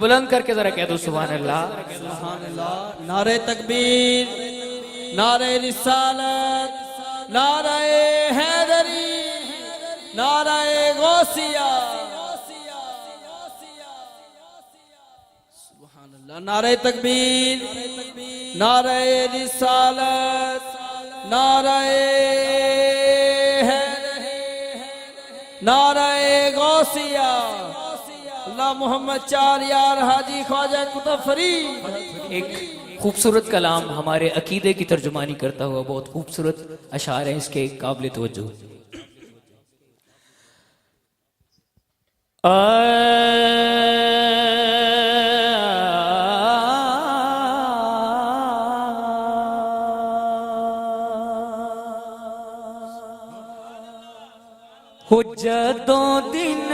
بلند کر کے ذرا کہہ دو سبحان اللہ. سبحان اللہ. نعرہ تکبیر، نعرہ رسالت، نعرہ حیدری، نعرہ غوثیہ. سبحان اللہ. نعرہ تکبیر، نعرہ رسالت، نعرہ حیدری، نعرہ غوثیہ. اللہ محمد چار یار حاجی خواجہ قطب فرید. ایک خوبصورت کلام ہمارے عقیدے کی ترجمانی کرتا ہوا بہت خوبصورت اشعار ہیں، اس کے قابل توجہ. ہو جدوں دن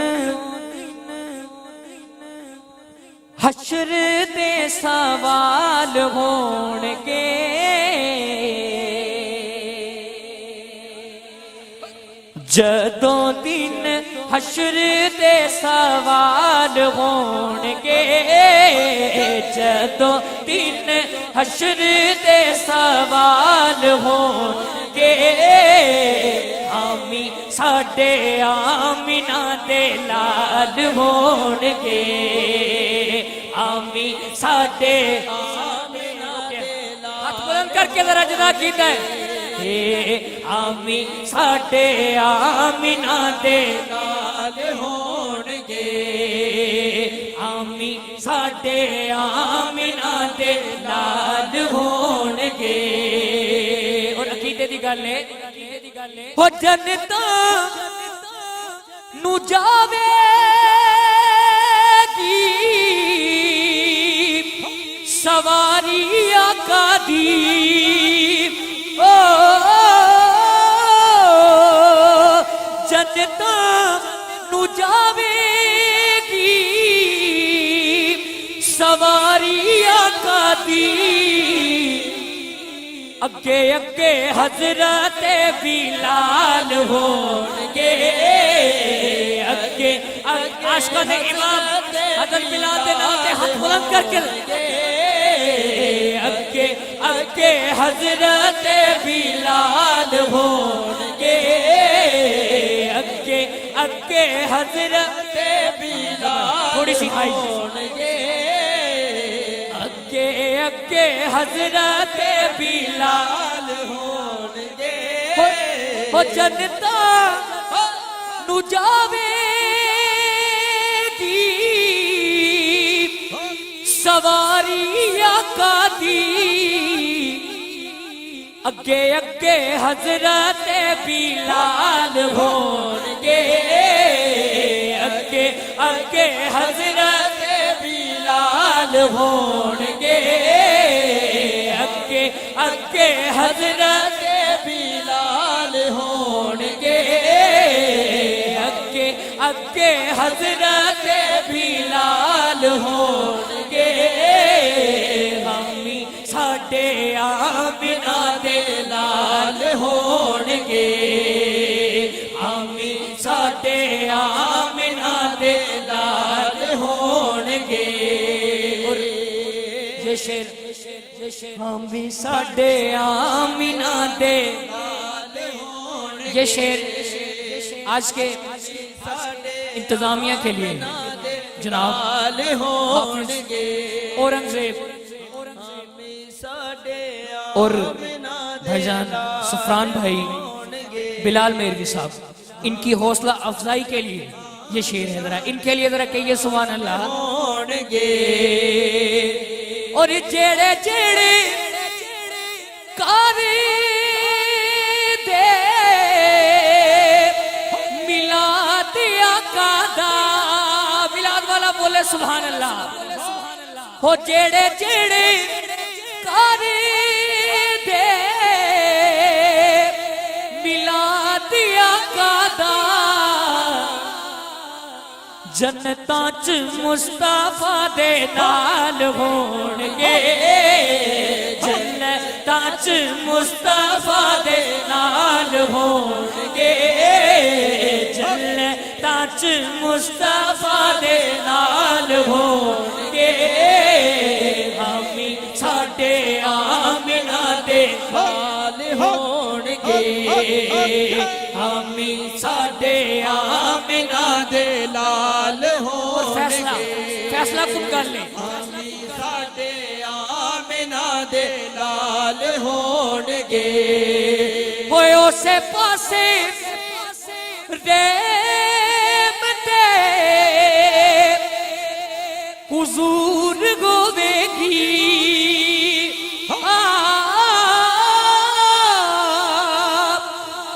حشر دے سوال ہونگے، جدوں دن حشر دے سوال ہونگے، جدوں دن حشر دے سوال ہونگے، آمی ساڈے آمینہ دے لال ہونگے، آمی ساڈے آمینہ دے لال. ہاتھ بلند کر کے ذرا جدا کیتا ہے. آمی ساڈے آمینہ دے لال ہونگے، آمی ساڈے آمینہ دے لال ہونگے. اور عقیدے دی گل ہے، ہو جنتاں نو جاوے گی سواری آقا دی، جنتاں نو جاوے گی سواری آقا دی. اگے اگے حضرت بلال ہونگے، اگے عاشقان امام حضرت بلال دے نام تے ہاتھ بلند کر کے. اگے اگے حضرت بلال ہونگے، اگے اگے حضرت بلال تھوڑی سی ہونگے، اگے اگے حضرت بلال ہونگے. ہو جنتاں نو جاوے گی سواری آقا دی، اگے اگے حضرت بلال ہونگے، اگے اگے حضرت بلال ہونگے، اگے اگے حضرت بلال ہونگے، اگے اگے حضرت بلال ہونگے. آمی ساڈے آمینہ دے لال ہونگے، آمی ساڈے آمینہ دے لال ہونگے. یہ شیر ہم بھی ساڈے آمینہ دے لال ہونگے. یہ شیر آج کے انتظامیہ کے لیے جناب اورنگزیب اور بھائیجان سفران بھائی بلال میروی صاحب، ان کی حوصلہ افزائی کے لیے یہ شعر ہے. ذرا ان کے لیے ذرا کہیے سبحان اللہ. اور جیڑے جیڑے کاری دے میلاد آقا دا، میلاد والا بولے سبحان اللہ. ہو جیڑے جیڑے کاری دے میلاد آقا دا، جنتاں چ مصطفیٰ دے نال ہونگے، جنتاں چ مصطفیٰ دے نال ہونگے، جنتاں سچ مصطفیٰ دے نال ہون گے ہمیں ساڈے آمنہ دے نال ہون گے ہمیں ساڈے آمنہ دے نال ہون گے فیصلہ کن کر لیں ہمیں ساڈے آمنہ دے نال ہون گے ہوئے اسے پاسے رحمتے حضور گوے گی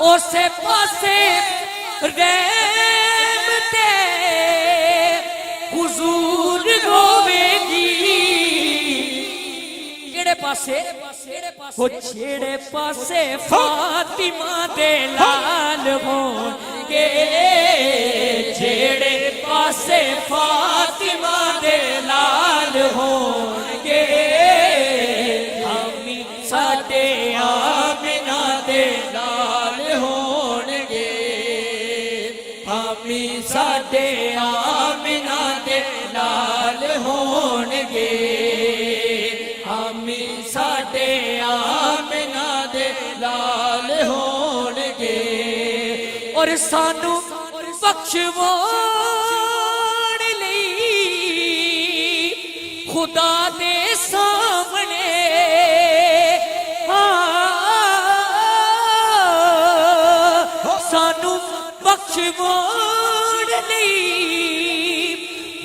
اسے پاسے رحمتے حضور گوے گی کیڑے پاسے وہ چھیڑے پاسے فاطمہ دے لال ہون گے چھیڑے پاسے فاطمہ دے لال ہون گے ہمیں ساڈے آمنہ دے لال ہون گے ہمیں ساڈے آمنہ دے لال ہون گے ہمیں ساڈے آمنہ دے لال ہون گے اور سانو بخشوان لئی خدا دے سامنے سانو بخشوان لئی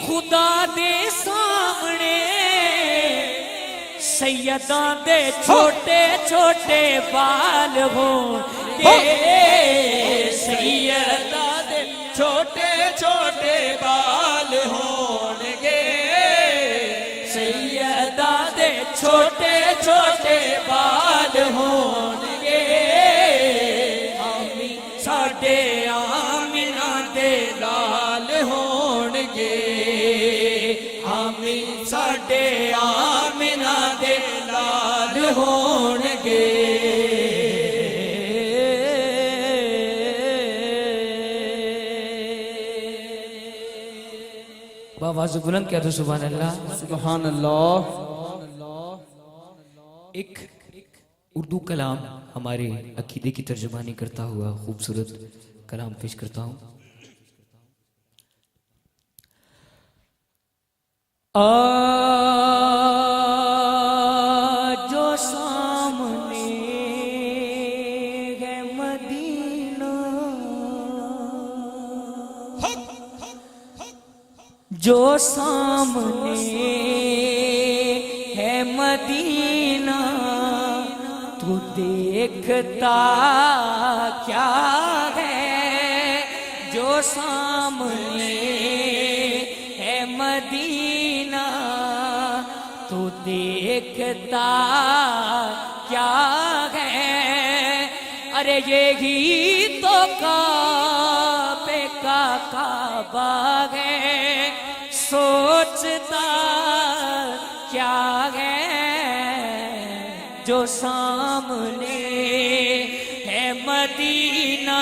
خدا دے سامنے سیداں دے چھوٹے چھوٹے بال ہون گے سیداں دے چھوٹے چھوٹے بال ہون گے سیداں دے چھوٹے چھوٹے بال ہون گے ہمیں ساڈے آمنہ دے لال ہون گے ہمیں ساڈے آمنہ دے لال ہون گے آواز بلند کیا تو سبحان اللہ سبحان اللہ ایک اردو کلام ہمارے عقیدے کی ترجمانی کرتا ہوا خوبصورت کلام پیش کرتا ہوں جو سامنے ہے مدینہ جو سامنے ہے مدینہ تو دیکھتا کیا ہے جو سامنے ہے مدینہ تو دیکھتا کیا ہے ارے یہی تو کعبے کا کعبہ ہے سوچتا کیا ہے جو سامنے ہے مدینہ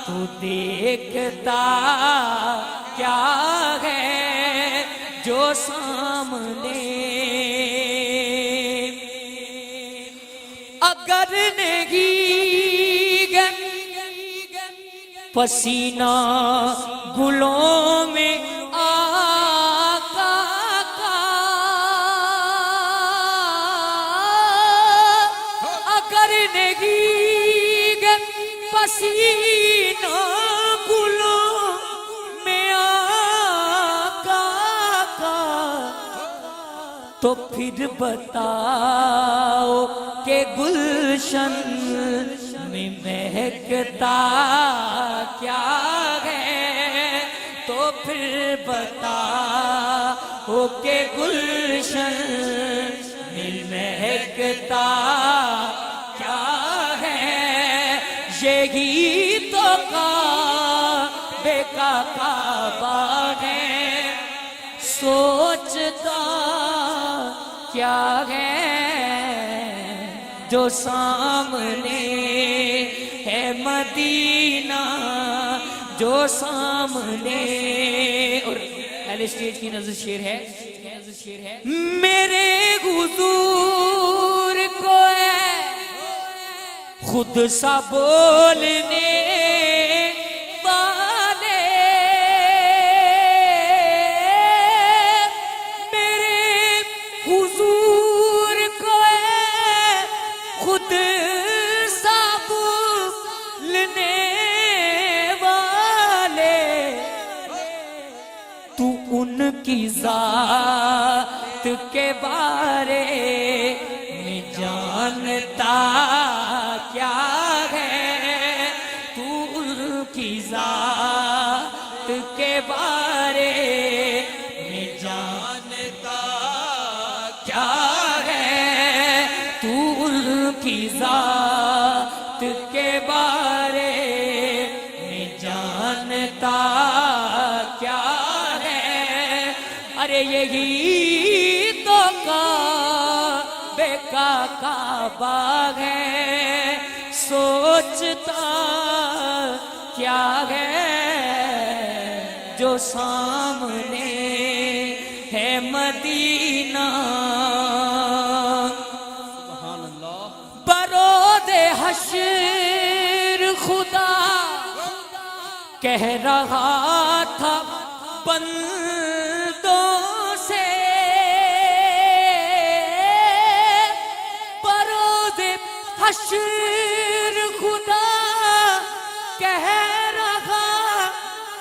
تو دیکھتا کیا ہے جو سامنے اگر نہیں گے پسینہ گلوں میں آقا کا اگر نہیں گے پسینہ گلوں میں آقا کا تو پھر بتاؤ کہ گلشن میں مہکتا کیا ہے تو پھر بتاؤ کہ گلشن میں مہکتا کیا ہے یہی تو کعبے کا کعبہ ہے سوچتا کیا ہے جو سامنے ہے مدینہ جو سامنے. اور اہل اسٹیج کی نظر شیر ہے. میرے حضور کو ہے خود سا بولنے والے. میرے حضور کو ہے خود سا بولنے والے. تو ان کی ذات کے بارے میں جانتا کیا ہے. تو ان کی ذات کے بارے میں جانتا کیا ہے. تو ان کی ذات کے بارے میں جانتا کیا ہے. ارے یہی تو کعبے کا کعبہ ہے. سوچتا کیا ہے جو سامنے ہے مدینہ. سبحان اللہ. برود حشر خدا کہہ رہا تھا بندوں سے. برود حشر خدا کہہ رہا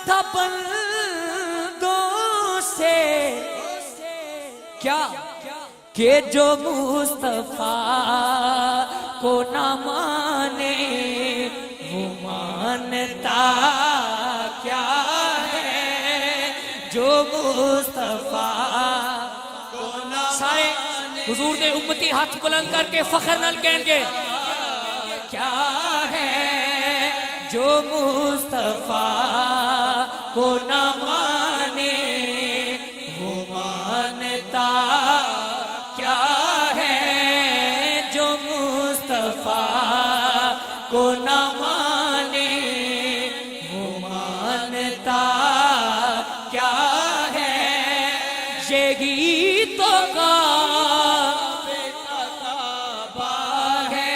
تھا بندوں سے. کیا کہ جو مصطفیٰ کو نہ مانے وہ مانتا کیا ہے. جو مصطفیٰ کو نہ سارے حضور دے امتی ہاتھ بلند کر کے فخر نال کہیں گے کیا ہے. جو مصطفیٰ کو نہ مانے وہ مانتا کیا ہے. جو مصطفیٰ کو نہ مانے وہ مانتا کیا ہے. یہی تو کعبے کا کعبہ ہے.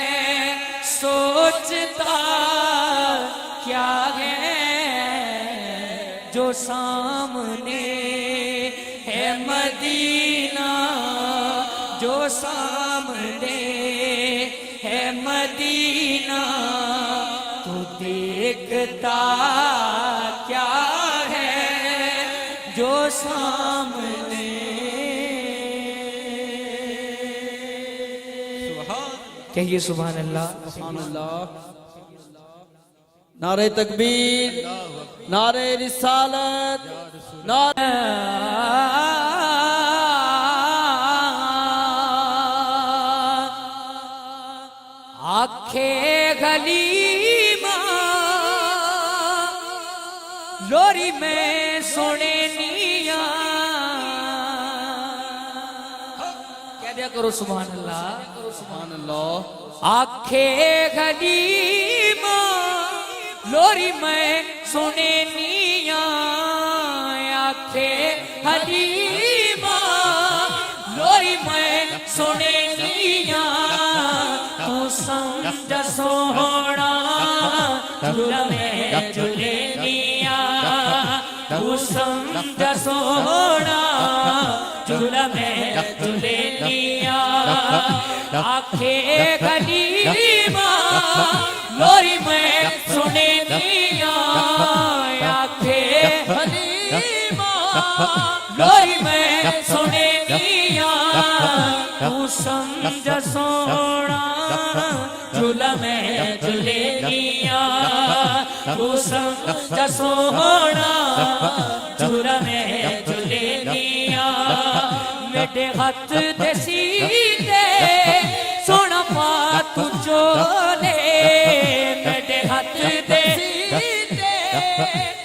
سوچتا کیا ہے جو سامنے ہے مدینہ. جو سامنے ہے مدینہ تو دیکھتا کیا ہے جو سامنے. کہیے سبحان اللہ. سبحان اللہ. نعرہ تکبیر، نعرہ رسالت، نعرہ آنکھیں گلیماں لوری میں سونے نیاں. کہہ دیا کرو سبحان اللہ. سبحان اللہ. آنکھیں گلیماں لوری میں سونے نیاں. آنکھیں گلیماں لوری میں سونے نیاں. تو سمجھ سونا جھولا میں جھولینیاں. تو سمجھ سونا جھولا میں جھولینیاں. آنکھیں گلیماں لوری میں سنینیاں. آنکھیں گلیماں لوری میں سنینیاں. تو سمجھ سونا جھولا میں جھولینیاں. تو سمجھ سونا جھولا میں جھولینیاں. میرے ہاتھ دے سیدے سونا پا تو چولے. میرے ہاتھ دے سیدے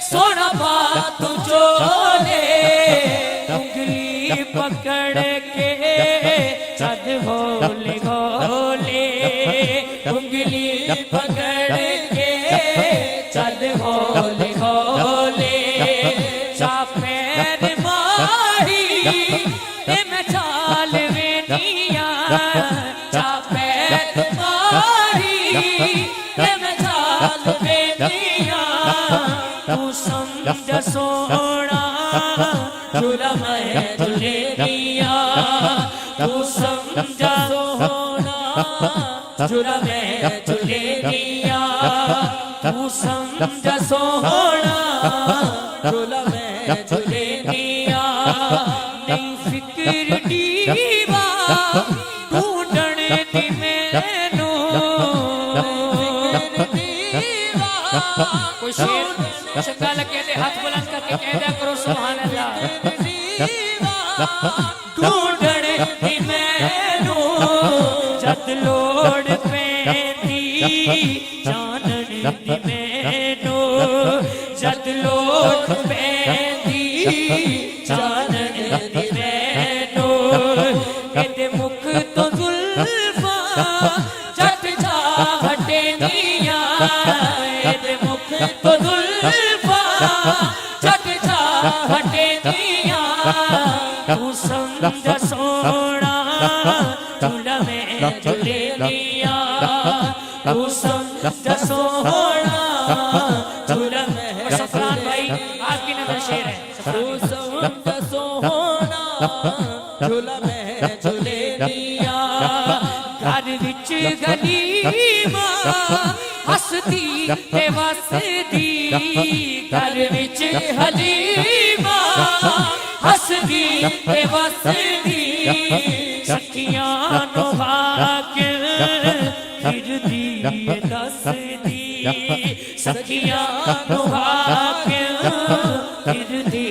سونا پا تو چولے. انگلی پکڑ کے چد ہولے ہولے. انگلی پکڑ کے چد ہولے ہولے. پیر ماہی میں چال وینیا چا پیر ماہی میں چال وینیا تو سمجھ سونا جرم ہے تجھے دیا تو سمجھ سونا جرم ہے تجھے دیا تو سمجھ سونا جرم ہے تجھے دیا نہیں فکر دیوا ڈھونڈن دی مینوں کوئی شیر چنگا لگے دے ہاتھ بلند کر کے کہہ دیا کرو سبحان اللہ ڈھونڈن دی مینوں جد لوڑ پیندی جانن دی مینوں جد لوڑ پیندی جانن دی مینوں ایدے مکھ تو زلفاں جٹ جا ہٹینیاں ایدے مکھ تو زلفاں جٹ جا ہٹینیاں تو سمجھ سونا جھولا میں جھولے دیا تو سمجھ سونا جھولا میں سفران بھائی آپ کی نظر شیر ہے تو سمجھ سونا جھولا میں جھولے دیا گھر وچ غنیمہ ہستی تے وسدی گھر وچ حلیمہ ہستی تے وسدی سکھیاں نو کے پھردی دسدی سکھیاں نو کے پھردی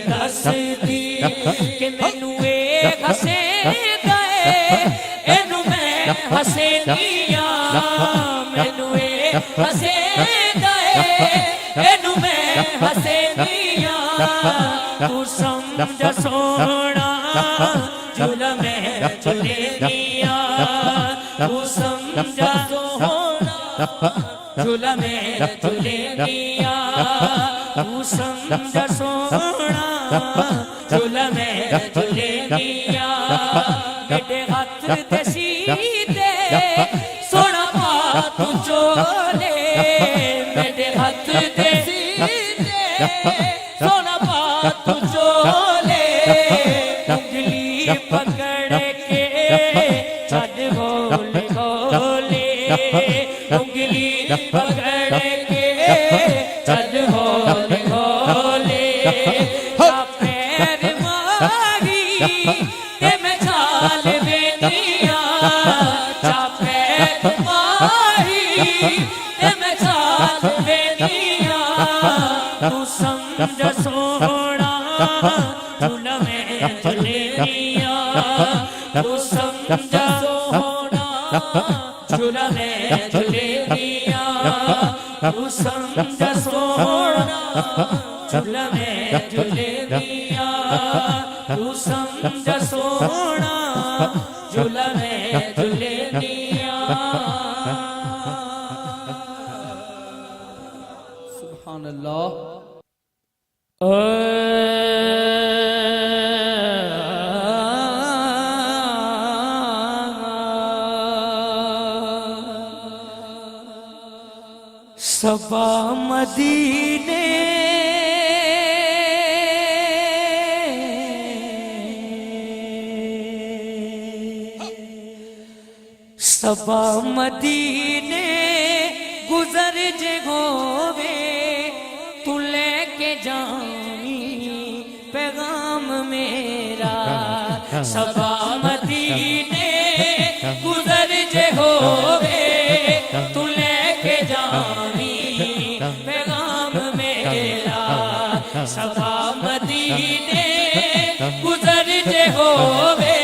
دسدی کہ مینوں اے ہسیندا اے اینوں میں ہسینیاں مینوں اے ہسیندا اے اینوں میں ہسینیاں تو سمجھ سونا جھولا میں جھولے دیا تو سمجھ سونا جھولا میں جھولے دیا تو سمجھ سونا جھولا میں جھولے دیا میرے ہاتھ تے سیدھے سونا پا تو چولے میرے ہاتھ تے سیدھے سونا پا تو چولے انگلی پکڑ کے چھڈ گول گولے انگلی پکڑ کے چھڈ گول گولے پیر ماہی میں چال وینیا چا پیر ماہی میں چال وینیا تو سمجھ سونا جھولا میں جھولے دیا تو سمجھ سونا جھولا میں جھولے دیا تو سمجھ سونا جھولا میں جھولے دیا تو سمجھ سونا جھولا میں جھولے دیا سبحان اللہ صبا مدینے صبا مدینے گزر جے ہووے تو لے کے جائیں پیغام میرا صبا مدینے گزر جے ہووے تو لے کے جائیں پیغام میرا صبا مدینے گزر جے ہووے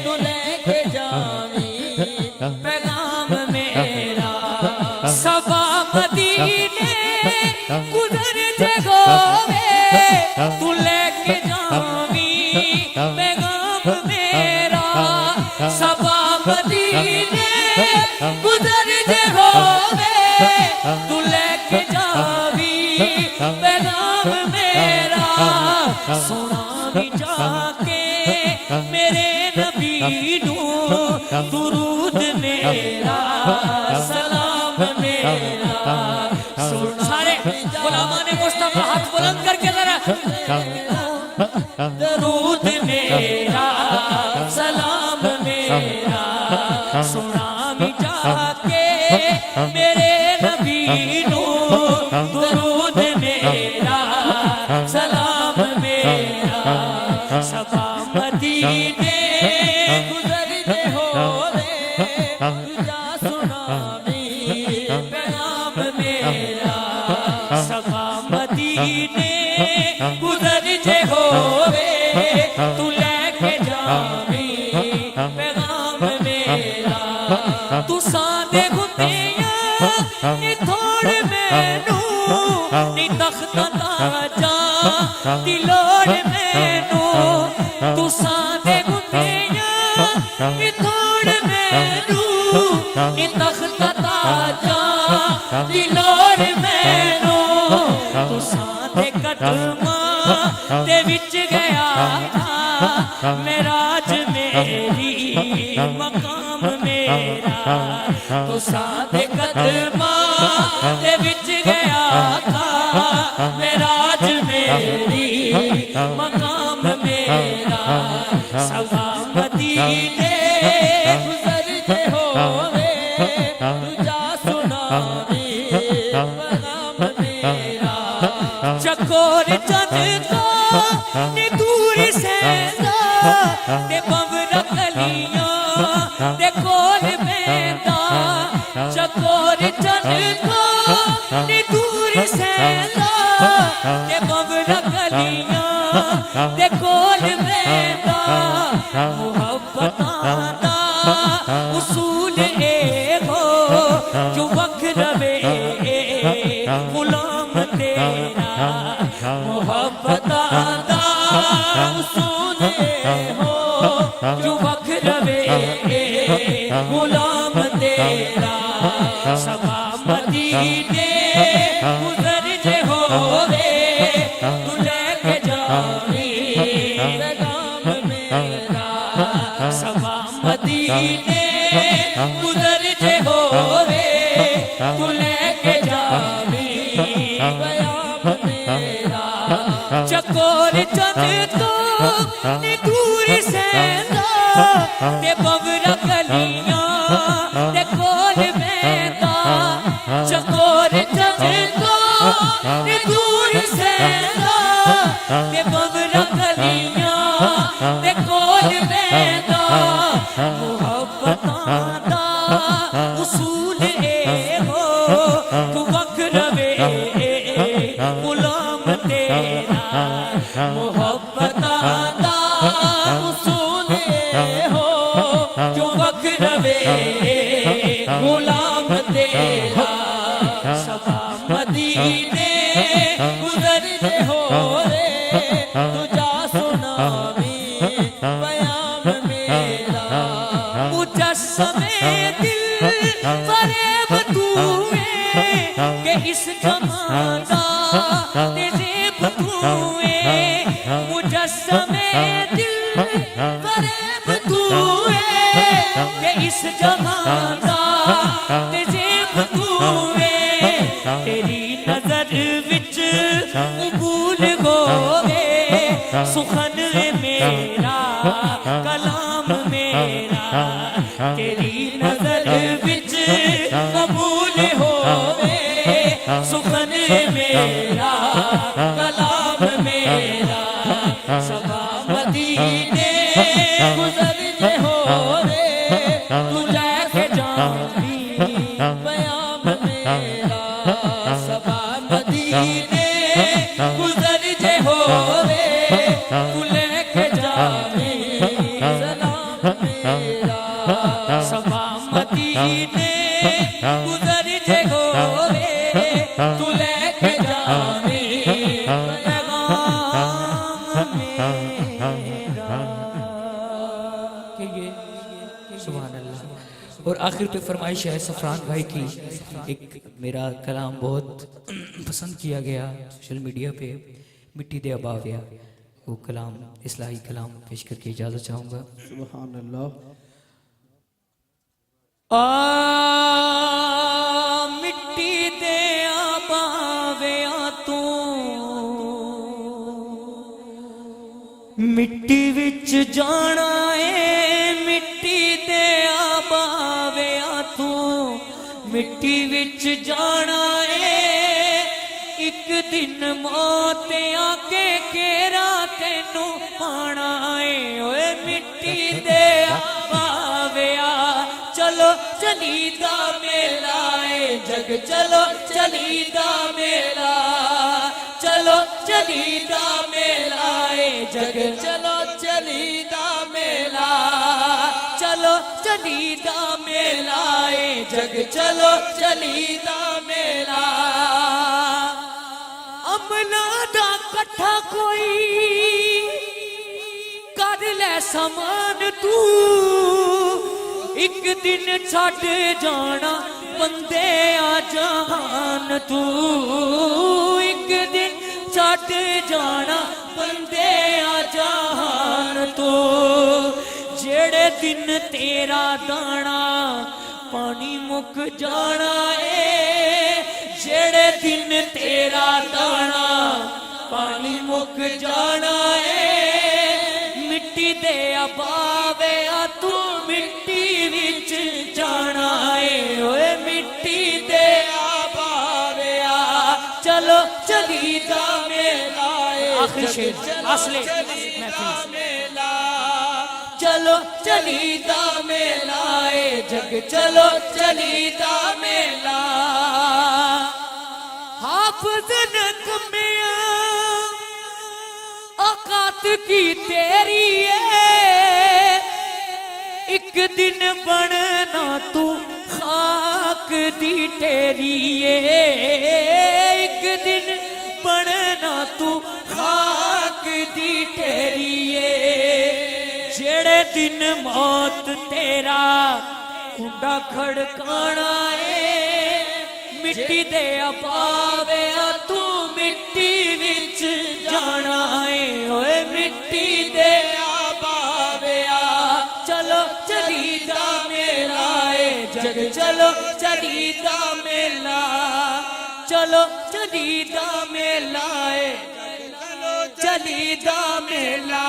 تو لے کے جائیں پیغام میرا صبا مدینے گزر جے ہووے تو لے کے جائیں پیغام میرا صبا مدینے گزر جے ہووے تو لے کے جائیں پیغام میرا سونا بھی جا کے میرے نبی نو درود میرا سلام میرا سارے غلامان مصطفیٰ ہاتھ بلند کر کے ذرا درود میرا سلام میرا سنا بھی جا کے میرے نبی نو درود میرا سلام میرا صفا مدینے گزرتے ہوئے تجھا سنا بھی پیغام میرا صفا مدینے گزرتے ہوئے تو لے کے جاوی پیغام میرا تو ساندے گھندیاں نی تھوڑ مینو نی تخت تاجا دلوڑ مینو تو ساندے گھندیاں نی تھوڑ مینو نی تخت تاجا دلوڑ مینو تو ساندے قدماں تے وچ گیا معراج میری مقام میرا تو ساندے قدماں تے وچ گیا معراج میری مقام میرا صفا مدینے گزرتے ہوئے تجھا سنا بھی پیغام میرا چکور چند کو نی دوری سیندا تے بمر کلیاں تے کول بیندا چکور چند کو نی دوری سیندا تے بمر کلیاں تے کول بیندا محبتاں دا اصول اے ہو جو وکھ رہے غلام تیرا محبتاں دا اصول اے ہو جو وکھ رہے غلام تیرا صفا مدینے گزرتے ہوئے تو لے کے جاوی پیغام میرا صفا مدینے گزرتے ہوئے تو لے کے جاوی پیغام میرا چکور چند تو نی دوری سیندا تے بمر کلیاں تے کول بیندا چکور چند تو نی دوری سیندا تے بمر کلیاں تے کول بیندا محبتاں دا اصول اے ہو تو وکھ رہے غلام تیرا محبتاں دا اصول اے ہو جو وکھ رہے غلام تیرا صفا مدینے گزرتے ہوئے تجھا سنا بھی پیغام میرا مجسم دل فریب توئے کہ اس جہاں دا تیزیب توئے مجسم دل فریب توئے کہ اس جہاں دا تیزیب توئے تیری نظر وچ قبول ہوئے سخن میرا کلام میرا تیری نظر وچ قبول ہوئے سخن میرا کلام میرا صفا مدینے گزرتے ہوئے تو لے کے جاوی پیغام میرا صفا مدینے گزرتے ہوئے تو لے کے جاوی سلام میرا صفا مدینے گزرتے ہوئے تو لے کے جاوی پیغام میرا کہ یہ سبحان اللہ اور آخر پہ فرمائش ہے سفران بھائی کی ایک میرا کلام بہت پسند کیا گیا سوشل میڈیا پہ مٹی دے اباویا وہ کلام اصلاحی کلام پیش کر کے اجازت چاہوں گا. سبحان اللہ. مٹی دیا باویا تو مٹی وچ جانا ہے, مٹی دیا باویا تو مٹی وچ جانا ہے. ایک دن موت آکے کیرا تینوں پانا ہے. اوے مٹی دیا باویا چلو چلی دا میلہ ہے جگ, چلو چلی دا میلہ, چلو چلی دا میلہ ہے جگ, چلو چلی دا میلہ, چلو چلی دا میلہ ہے جگ, چلو چلی دا میلہ. عملہ دا کٹھا کوئی کر لے سامان تو, ایک دن چھٹ جانا بندے آ جہان تو, ایک دن چھٹ جانا بندے آ جہان تو. جڑے دن تیرا دانا پانی مک جانا ہے, جڑے دن تیرا دانا پانی مک جانا ہے. مٹی دے باویا تو مٹی وچ جانا ہے. اوے مٹی دے باویا چلو چلی دا میلہ ہے. آخری شعر اصل میلہ, چلو چلی دا میلہ ہے جگ, چلو چلی دا میلہ. حافظ نغمیا اوقات کی تیری ہے, ایک دن بننا تو خاک دی ٹیری ہے, ایک دن بننا تو خاک دی ٹیری ہے. جڑے دن موت تیرا کنڈا کھڑکانا ہے, مٹی دے باویا تو مٹی وچ جانا ہے. اوے مٹی دے باویا چلو چلی دا میلہ ہے جگ, چلو چلی دا میلہ, چلو چلی دا میلہ ہے, چلی دا میلہ.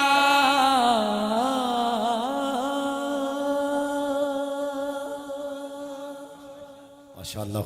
ماشاءاللہ.